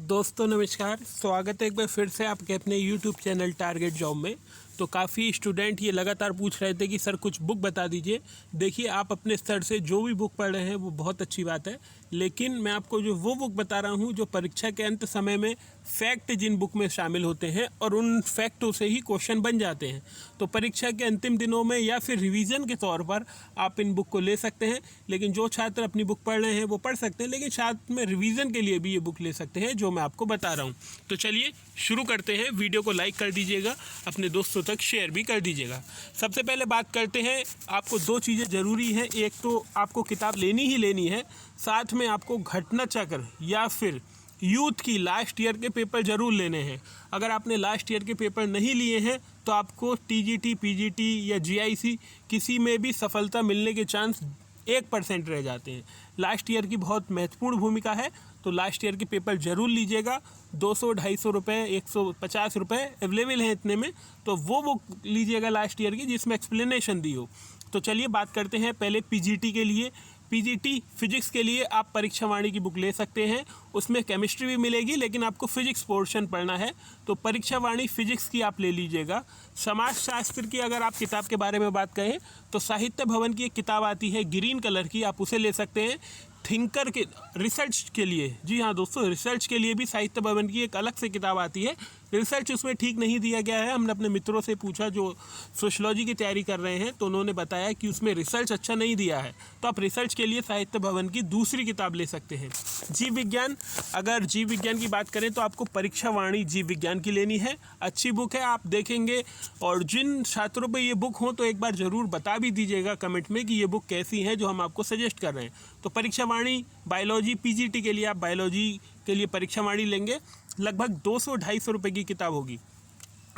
दोस्तों नमस्कार, स्वागत है एक बार फिर से आपके अपने यूट्यूब चैनल टारगेट जॉब में। तो काफ़ी स्टूडेंट ये लगातार पूछ रहे थे कि सर कुछ बुक बता दीजिए। देखिए, आप अपने स्तर से जो भी बुक पढ़ रहे हैं वो बहुत अच्छी बात है, लेकिन मैं आपको जो वो बुक बता रहा हूँ जो परीक्षा के अंत समय में फैक्ट जिन बुक में शामिल होते हैं और उन फैक्टों से ही क्वेश्चन बन जाते हैं। तो परीक्षा के अंतिम दिनों में या फिर रिवीजन के तौर पर आप इन बुक को ले सकते हैं। लेकिन जो छात्र अपनी बुक पढ़ रहे हैं वो पढ़ सकते हैं, लेकिन साथ में रिवीजन के लिए भी ये बुक ले सकते हैं जो मैं आपको बता रहा हूँ। तो चलिए शुरू करते हैं। वीडियो को लाइक कर दीजिएगा, अपने दोस्तों तक शेयर भी कर दीजिएगा। सबसे पहले बात करते हैं, आपको दो चीज़ें ज़रूरी हैं। एक तो आपको किताब लेनी ही लेनी है, साथ में आपको घटना चक्र या फिर यूथ की लास्ट ईयर के पेपर ज़रूर लेने हैं। अगर आपने लास्ट ईयर के पेपर नहीं लिए हैं तो आपको टीजीटी, पीजीटी या जीआईसी किसी में भी सफलता मिलने के चांस 1% रह जाते हैं। लास्ट ईयर की बहुत महत्वपूर्ण भूमिका है, तो लास्ट ईयर के पेपर ज़रूर लीजिएगा। 200-250 रुपये, 150 रुपये अवेलेबल हैं इतने में, तो वो बुक लीजिएगा लास्ट ईयर की जिसमें एक्सप्लेनेशन दी हो। तो चलिए बात करते हैं पहले पीजीटी के लिए। पीजीटी फिजिक्स के लिए आप परीक्षा वाणी की बुक ले सकते हैं। उसमें केमिस्ट्री भी मिलेगी, लेकिन आपको फिजिक्स पोर्शन पढ़ना है तो परीक्षा वाणी फिजिक्स की आप ले लीजिएगा। समाजशास्त्र की अगर आप किताब के बारे में बात करें तो साहित्य भवन की एक किताब आती है ग्रीन कलर की, आप उसे ले सकते हैं। थिंकर के रिसर्च के लिए, जी हाँ दोस्तों, रिसर्च के लिए भी साहित्य भवन की एक अलग से किताब आती है। रिसर्च उसमें ठीक नहीं दिया गया है। हमने अपने मित्रों से पूछा जो सोशलॉजी की तैयारी कर रहे हैं, तो उन्होंने बताया कि उसमें रिसर्च अच्छा नहीं दिया है। तो आप रिसर्च के लिए साहित्य भवन की दूसरी किताब ले सकते हैं। जीव विज्ञान, अगर जीव विज्ञान की बात करें तो आपको परीक्षा वाणी जीव विज्ञान की लेनी है। अच्छी बुक है, आप देखेंगे। और जिन छात्रों पर ये बुक हो तो एक बार ज़रूर बता भी दीजिएगा कमेंट में कि ये बुक कैसी है जो हम आपको सजेस्ट कर रहे हैं। तो परीक्षा वाणी बायोलॉजी पीजीटी के लिए आप बायोलॉजी के लिए परीक्षा वाणी लेंगे, लगभग 200-250 रुपये की किताब होगी।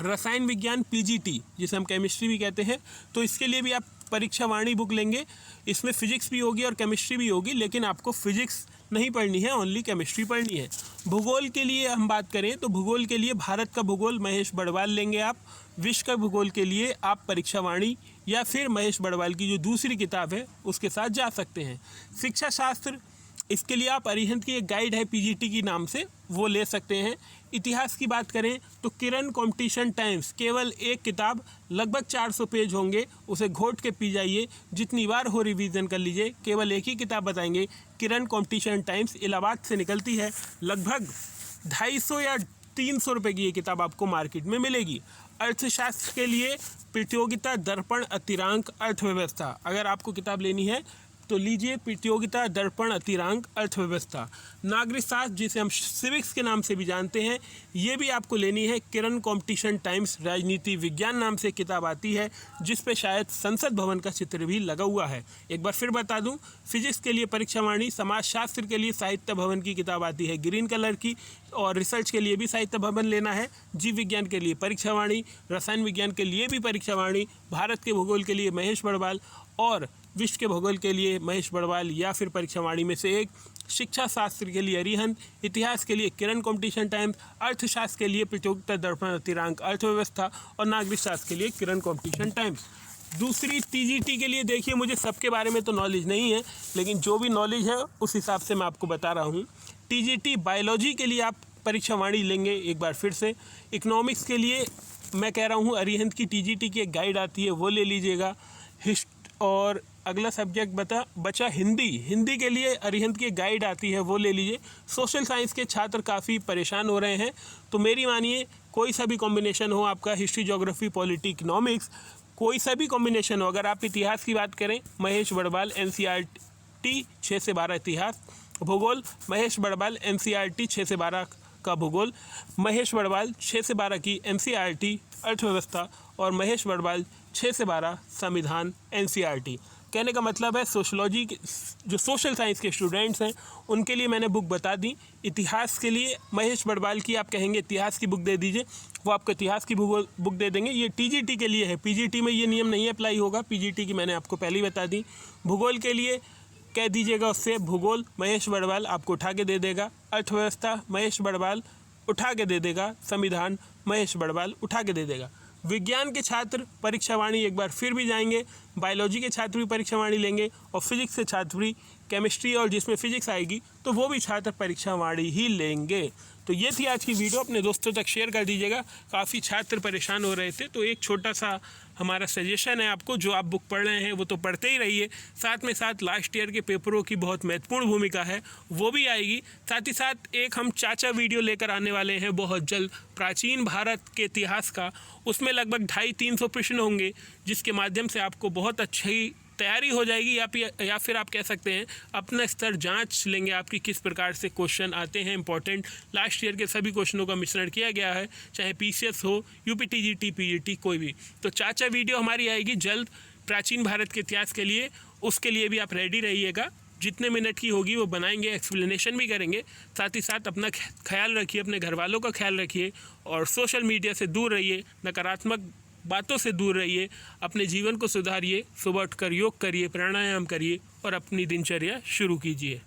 रसायन विज्ञान पीजीटी, जिसे हम केमिस्ट्री भी कहते हैं, तो इसके लिए भी आप परीक्षा वाणी बुक लेंगे। इसमें फिजिक्स भी होगी और केमिस्ट्री भी होगी, लेकिन आपको फिजिक्स नहीं पढ़नी है, ओनली केमिस्ट्री पढ़नी है। भूगोल के लिए हम बात करें तो भूगोल के लिए भारत का भूगोल महेश बड़वाल लेंगे आप। विश्व का भूगोल के लिए आप परीक्षा वाणी या फिर महेश बड़वाल की जो दूसरी किताब है उसके साथ जा सकते हैं। शिक्षा शास्त्र, इसके लिए आप अरिहंत की एक गाइड है पीजीटी की नाम से, वो ले सकते हैं। इतिहास की बात करें तो किरण कॉम्पिटिशन टाइम्स, केवल एक किताब, लगभग 400 पेज होंगे, उसे घोट के पी जाइए, जितनी बार हो रिवीजन कर लीजिए। केवल एक ही किताब बताएंगे, किरण कॉम्पिटिशन टाइम्स, इलाहाबाद से निकलती है। लगभग 250 या 300 रुपये की ये किताब आपको मार्केट में मिलेगी। अर्थशास्त्र के लिए प्रतियोगिता दर्पण अतिरांक अर्थव्यवस्था, अगर आपको किताब लेनी है तो लीजिए प्रतियोगिता दर्पण अतिरांक अर्थव्यवस्था। नागरिक शास्त्र, जिसे हम सिविक्स के नाम से भी जानते हैं, ये भी आपको लेनी है। किरण कॉम्पिटिशन टाइम्स राजनीति विज्ञान नाम से किताब आती है, जिस पे शायद संसद भवन का चित्र भी लगा हुआ है। एक बार फिर बता दूं, फिजिक्स के लिए परीक्षा वाणी, समाजशास्त्र के लिए साहित्य भवन की किताब आती है ग्रीन कलर की, और रिसर्च के लिए भी साहित्य भवन लेना है। जीव विज्ञान के लिए परीक्षा वाणी, रसायन विज्ञान के लिए भी परीक्षा वाणी, भारत के भूगोल के लिए महेश बड़वाल और विश्व के भूगोल के लिए महेश बड़वाल या फिर परीक्षा वाणी में से एक। शिक्षा शास्त्र के लिए अरिहंत, इतिहास के लिए किरण कॉम्पिटिशन टाइम्स, अर्थशास्त्र के लिए प्रतियोगिता दर्पण अतिरांक अर्थव्यवस्था और नागरिक शास्त्र के लिए किरण कॉम्पिटिशन टाइम्स। दूसरी टीजीटी के लिए, देखिए मुझे सबके बारे में तो नॉलेज नहीं है, लेकिन जो भी नॉलेज है उस हिसाब से मैं आपको बता रहा हूँ। टीजीटी बायोलॉजी के लिए आप परीक्षा वाणी लेंगे एक बार फिर से। इकोनॉमिक्स के लिए मैं कह रहा हूँ अरिहंत की टीजीटी की एक गाइड आती है, वो ले लीजिएगा। और अगला सब्जेक्ट बचा हिंदी के लिए अरिहंत की गाइड आती है, वो ले लीजिए। सोशल साइंस के छात्र काफ़ी परेशान हो रहे हैं, तो मेरी मानिए कोई सा भी कॉम्बिनेशन हो आपका, हिस्ट्री, ज्योग्राफी, पॉलिटी, इकोनॉमिक्स, कोई सा भी कॉम्बिनेशन हो। अगर आप इतिहास की बात करें, महेश बड़वाल एनसीईआरटी 6 से 12 इतिहास। भूगोल, महेश बड़वाल एनसीईआरटी 6 से 12 का भूगोल, महेश बड़वाल 6 से 12 की एनसीईआरटी अर्थव्यवस्था और महेश बड़वाल 6 से 12 संविधान एनसीईआरटी। कहने का मतलब है सोशलॉजी के जो सोशल साइंस के स्टूडेंट्स हैं उनके लिए मैंने बुक बता दी। इतिहास के लिए महेश बड़वाल की आप कहेंगे इतिहास की बुक दे दीजिए, वो आपको इतिहास की बुक दे देंगे। ये टीजीटी के लिए है, पीजीटी में ये नियम नहीं अप्लाई होगा, पीजीटी की मैंने आपको पहले ही बता दी। भूगोल के लिए कह दीजिएगा उससे, भूगोल महेश बड़वाल आपको उठा के दे देगा। अर्थव्यवस्था महेश बड़वाल उठा के दे देगा। संविधान महेश बड़वाल उठा के दे देगा। विज्ञान के छात्र परीक्षा वाणी एक बार फिर भी जाएंगे बायोलॉजी के छात्र भी परीक्षावाणी लेंगे और फिजिक्स के छात्र भी, केमिस्ट्री और जिसमें फिजिक्स आएगी तो वो भी छात्र परीक्षावाणी ही लेंगे। तो ये थी आज की वीडियो, अपने दोस्तों तक शेयर कर दीजिएगा। काफ़ी छात्र परेशान हो रहे थे, तो एक छोटा सा हमारा सजेशन है आपको, जो आप बुक पढ़ रहे हैं वो तो पढ़ते ही रहिए, साथ में साथ लास्ट ईयर के पेपरों की बहुत महत्वपूर्ण भूमिका है, वो भी आएगी। साथ ही साथ एक हम चाचा वीडियो लेकर आने वाले हैं बहुत जल्द, प्राचीन भारत के इतिहास का। उसमें लगभग 250-300 प्रश्न होंगे, जिसके माध्यम से आपको बहुत अच्छी तैयारी हो जाएगी, या फिर आप कह सकते हैं अपना स्तर जांच लेंगे आपकी किस प्रकार से क्वेश्चन आते हैं इंपॉर्टेंट। लास्ट ईयर के सभी क्वेश्चनों का मिश्रण किया गया है, चाहे पीसीएस हो, यूपीटीजीटी, पीजीटी, कोई भी। तो चाचा वीडियो हमारी आएगी जल्द प्राचीन भारत के इतिहास के लिए, उसके लिए भी आप रेडी रहिएगा। जितने मिनट की होगी वो बनाएंगे, एक्सप्लेनेशन भी करेंगे। साथ ही साथ अपना ख्याल रखिए, अपने घर वालों का ख्याल रखिए और सोशल मीडिया से दूर रहिए, नकारात्मक बातों से दूर रहिए, अपने जीवन को सुधारिए, सुबह उठकर योग करिए, प्राणायाम करिए और अपनी दिनचर्या शुरू कीजिए।